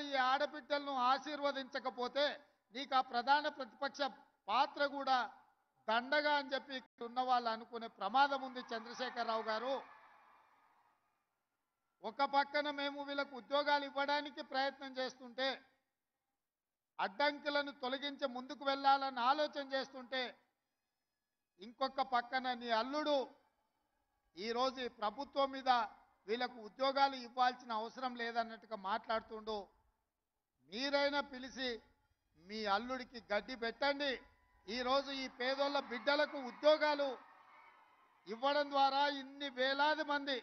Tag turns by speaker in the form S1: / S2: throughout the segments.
S1: ఈ ఆడబిడ్డలను ఆశీర్వదించకపోతే నీకు ఆ ప్రధాన ప్రతిపక్ష పాత్ర కూడా దండగా అని చెప్పి ఇక్కడ ఉన్న వాళ్ళు అనుకునే ప్రమాదం ఉంది. చంద్రశేఖరరావు గారు, ఒక పక్కన మేము వీళ్ళకు ఉద్యోగాలు ఇవ్వడానికి ప్రయత్నం చేస్తుంటే, అడ్డంకులను తొలగించి ముందుకు వెళ్ళాలని ఆలోచన చేస్తుంటే, ఇంకొక పక్కన నీ అల్లుడు ఈరోజు ఈ ప్రభుత్వం మీద వీళ్ళకు ఉద్యోగాలు ఇవ్వాల్సిన అవసరం లేదన్నట్టుగా మాట్లాడుతుండు. మీరైనా పిలిచి మీ అల్లుడికి గడ్డి పెట్టండి. ఈరోజు ఈ పేదోళ్ళ బిడ్డలకు ఉద్యోగాలు ఇవ్వడం ద్వారా ఇన్ని వేలాది మంది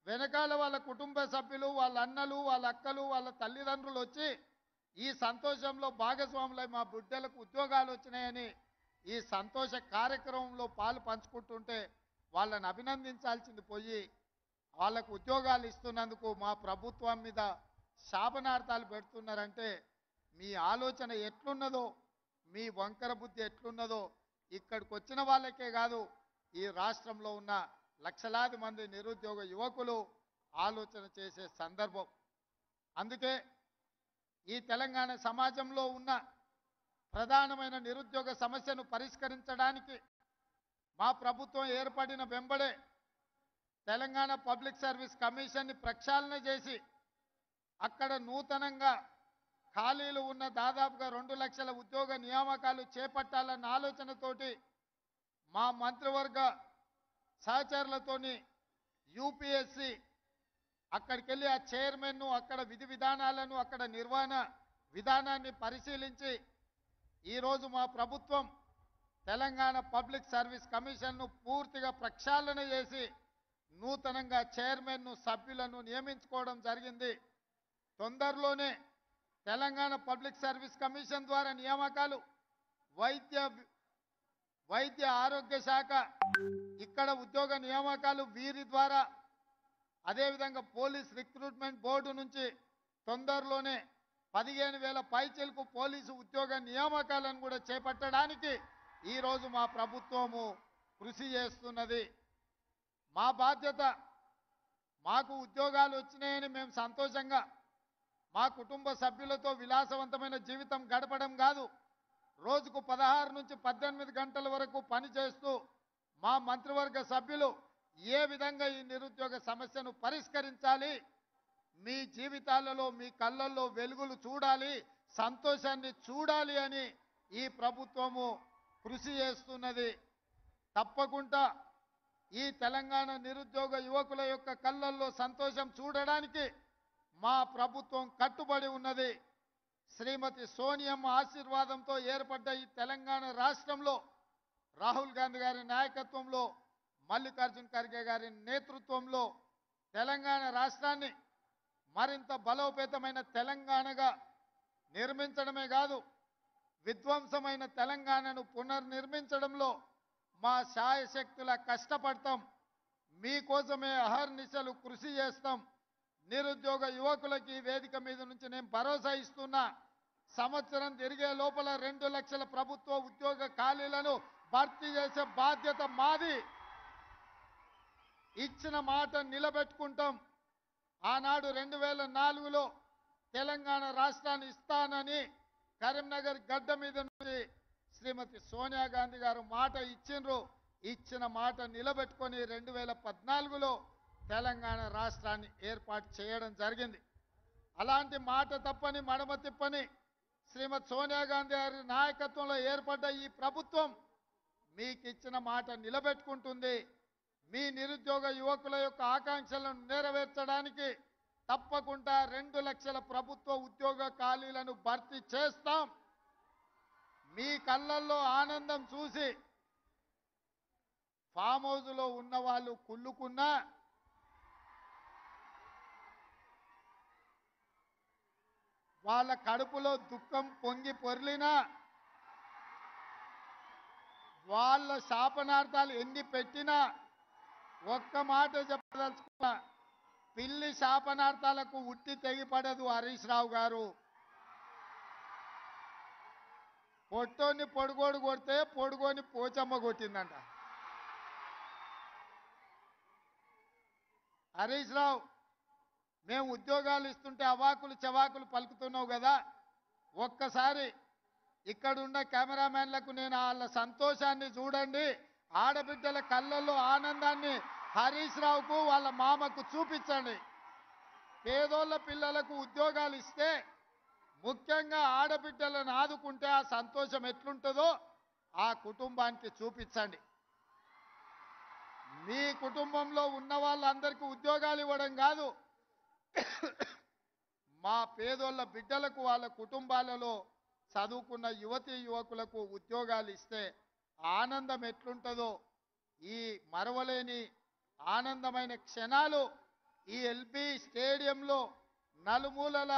S1: వెనకాల వాళ్ళ కుటుంబ సభ్యులు, వాళ్ళ అన్నలు, వాళ్ళ అక్కలు, వాళ్ళ తల్లిదండ్రులు వచ్చి ఈ సంతోషంలో భాగస్వాములై మా బిడ్డలకు ఉద్యోగాలు వచ్చినాయని ఈ సంతోష కార్యక్రమంలో పాలు పంచుకుంటుంటే వాళ్ళని అభినందించాల్సింది పోయి వాళ్ళకు ఉద్యోగాలు ఇస్తున్నందుకు మా ప్రభుత్వం మీద శాపనార్థాలు పెడుతున్నారంటే మీ ఆలోచన ఎట్లున్నదో, మీ వంకర బుద్ధి ఎట్లున్నదో ఇక్కడికి వచ్చిన వాళ్ళకే కాదు, ఈ రాష్ట్రంలో ఉన్న లక్షలాది మంది నిరుద్యోగ యువకులు ఆలోచన చేసే సందర్భం. అందుకే ఈ తెలంగాణ సమాజంలో ఉన్న ప్రధానమైన నిరుద్యోగ సమస్యను పరిష్కరించడానికి మా ప్రభుత్వం ఏర్పడిన వెంబడే తెలంగాణ పబ్లిక్ సర్వీస్ కమిషన్ని ప్రక్షాళన చేసి అక్కడ నూతనంగా ఖాళీలు ఉన్న దాదాపుగా 2 లక్షల ఉద్యోగ నియామకాలు చేపట్టాలన్న ఆలోచనతోటి మా మంత్రివర్గ సహచరులతోని యూపీఎస్సి అక్కడికి వెళ్ళి ఆ చైర్మన్ను, అక్కడ విధి విధానాలను, అక్కడ నిర్వహణ విధానాన్ని పరిశీలించి ఈరోజు మా ప్రభుత్వం తెలంగాణ పబ్లిక్ సర్వీస్ కమిషన్ను పూర్తిగా ప్రక్షాళన చేసి నూతనంగా చైర్మన్ను, సభ్యులను నియమించుకోవడం జరిగింది. తొందరలోనే తెలంగాణ పబ్లిక్ సర్వీస్ కమిషన్ ద్వారా నియామకాలు, వైద్య ఆరోగ్య శాఖ ఇక్కడ ఉద్యోగ నియామకాలు వీరి ద్వారా, అదేవిధంగా పోలీస్ రిక్రూట్మెంట్ బోర్డు నుంచి తొందరలోనే 15,000 పైచిలకు పోలీసు ఉద్యోగ నియామకాలను కూడా చేపట్టడానికి ఈరోజు మా ప్రభుత్వము కృషి చేస్తున్నది. మా బాధ్యత, మాకు ఉద్యోగాలు వచ్చినాయని మేము సంతోషంగా మా కుటుంబ సభ్యులతో విలాసవంతమైన జీవితం గడపడం కాదు, రోజుకు 16 నుంచి 18 గంటల వరకు పనిచేస్తూ మా మంత్రివర్గ సభ్యులు ఏ విధంగా ఈ నిరుద్యోగ సమస్యను పరిష్కరించాలి, మీ జీవితాలలో మీ కళ్ళల్లో వెలుగులు చూడాలి, సంతోషాన్ని చూడాలి అని ఈ ప్రభుత్వము కృషి చేస్తున్నది. తప్పకుండా ఈ తెలంగాణ నిరుద్యోగ యువకుల యొక్క కళ్ళల్లో సంతోషం చూడడానికి మా ప్రభుత్వం కట్టుబడి ఉన్నది. శ్రీమతి సోనియమ్మ ఆశీర్వాదంతో ఏర్పడ్డ ఈ తెలంగాణ రాష్ట్రంలో రాహుల్ గాంధీ గారి నాయకత్వంలో, మల్లికార్జున్ ఖర్గే గారి నేతృత్వంలో తెలంగాణ రాష్ట్రాన్ని మరింత బలోపేతమైన తెలంగాణగా నిర్మించడమే కాదు, విధ్వంసమైన తెలంగాణను పునర్నిర్మించడంలో మా శాయశక్తుల కష్టపడతాం. మీకోసమే అహర్నిశలు కృషి చేస్తాం. నిరుద్యోగ యువకులకి వేదిక మీద నుంచి నేను భరోసా ఇస్తున్నా, సంవత్సరం తిరిగే లోపల 2 లక్షల ప్రభుత్వ ఉద్యోగ ఖాళీలను భర్తీ చేసే బాధ్యత మాది. ఇచ్చిన మాట నిలబెట్టుకుంటాం. ఆనాడు 2004లో తెలంగాణ రాష్ట్రాన్ని ఇస్తానని కరీంనగర్ గడ్డ మీద నుంచి శ్రీమతి సోనియా గాంధీ గారు మాట ఇచ్చిండ్రు. ఇచ్చిన మాట నిలబెట్టుకొని 2014లో తెలంగాణ రాష్ట్రాన్ని ఏర్పాటు చేయడం జరిగింది. అలాంటి మాట తప్పని, మడమ తిప్పని శ్రీమతి సోనియా గాంధీ గారి నాయకత్వంలో ఏర్పడ్డ ఈ ప్రభుత్వం మీకు ఇచ్చిన మాట నిలబెట్టుకుంటుంది. మీ నిరుద్యోగ యువకుల యొక్క ఆకాంక్షలను నెరవేర్చడానికి తప్పకుండా 2 లక్షల ప్రభుత్వ ఉద్యోగ ఖాళీలను భర్తీ చేస్తాం. మీ కళ్ళల్లో ఆనందం చూసి ఫామ్ హౌస్లో ఉన్న వాళ్ళు కుళ్ళుకున్నా, వాళ్ళ కడుపులో దుఃఖం పొంగి పొర్లినా, వాళ్ళ శాపనార్థాలు ఎన్ని పెట్టినా ఒక్క మాట చెప్పదలుచుకున్నా, పిల్లి శాపనార్థాలకు ఉట్టి తెగిపడదు. హరీష్ రావు గారు పొట్టోని పొడుగోడు కొడితే పొడుగోని పోచమ్మ కొట్టిందంట. హరీష్ రావు, మేము ఉద్యోగాలు ఇస్తుంటే అవాకులు చవాకులు పలుకుతున్నావు కదా, ఒక్కసారి ఇక్కడున్న కెమెరామెన్లకు నేను వాళ్ళ సంతోషాన్ని చూడండి, ఆడబిడ్డల కళ్ళల్లో ఆనందాన్ని హరీష్ రావుకు వాళ్ళ మామకు చూపించండి. పేదోళ్ళ పిల్లలకు ఉద్యోగాలు ఇస్తే, ముఖ్యంగా ఆడబిడ్డలను ఆదుకుంటే ఆ సంతోషం ఎట్లుంటుందో ఆ కుటుంబానికి చూపించండి. మీ కుటుంబంలో ఉన్న వాళ్ళందరికీ ఉద్యోగాలు ఇవ్వడం కాదు, మా పేదోళ్ళ బిడ్డలకు వాళ్ళ కుటుంబాలలో చదువుకున్న యువతీ యువకులకు ఉద్యోగాలు ఇస్తే ఆనందం ఎట్లుంటుందో, ఈ మరవలేని ఆనందమైన క్షణాలు ఈ ఎల్బీ స్టేడియంలో నలుమూలల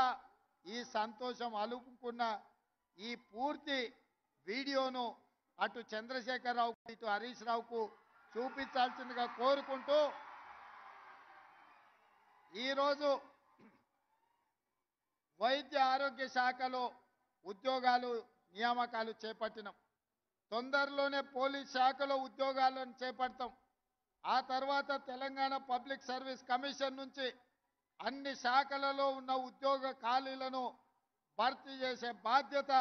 S1: ఈ సంతోషం అలుపుకున్న ఈ పూర్తి వీడియోను అటు చంద్రశేఖరరావు ఇటు హరీష్ రావుకు చూపించాల్సిందిగా కోరుకుంటూ, ఈరోజు వైద్య ఆరోగ్య శాఖలో ఉద్యోగాలు నియామకాలు చేపట్టినాం. తొందరలోనే పోలీస్ శాఖలో ఉద్యోగాలను చేపడతాం. ఆ తర్వాత తెలంగాణ పబ్లిక్ సర్వీస్ కమిషన్ నుంచి అన్ని శాఖలలో ఉన్న ఉద్యోగ ఖాళీలను భర్తీ చేసే బాధ్యత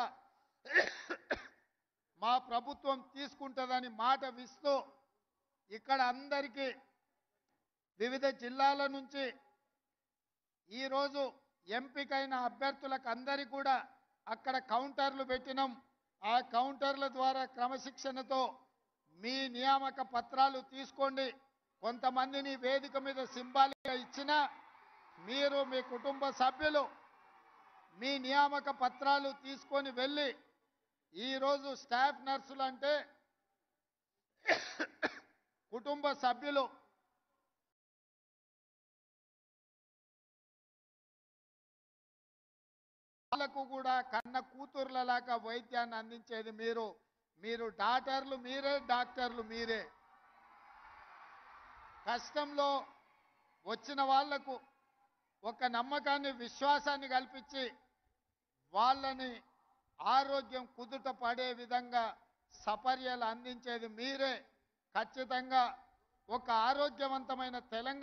S1: మా ప్రభుత్వం తీసుకుంటుందని మాట ఇస్తూ, ఇక్కడ అందరికీ వివిధ జిల్లాల నుంచి ఈరోజు ఎంపికైన అభ్యర్థులకు అందరికీ కూడా అక్కడ కౌంటర్లు పెట్టినాం. ఆ కౌంటర్ల ద్వారా క్రమశిక్షణతో మీ నియామక పత్రాలు తీసుకోండి. కొంతమందిని వేదిక మీద సింబాలిక్గా ఇచ్చినా మీరు మీ కుటుంబ సభ్యులు మీ నియామక పత్రాలు తీసుకొని వెళ్ళి, ఈరోజు స్టాఫ్ నర్సులు అంటే కుటుంబ సభ్యులు, వాళ్ళకు కూడా కన్న కూతుర్లలాగా వైద్యాన్ని అందించేది మీరు. మీరు డాక్టర్లు మీరే, డాక్టర్లు మీరే. కష్టంలో వచ్చిన వాళ్లకు ఒక నమ్మకాన్ని విశ్వాసాన్ని కల్పించి వాళ్ళని ఆరోగ్యం కుదుట పడే విధంగా సపర్యలు అందించేది మీరే. ఖచ్చితంగా ఒక ఆరోగ్యవంతమైన తెలంగాణ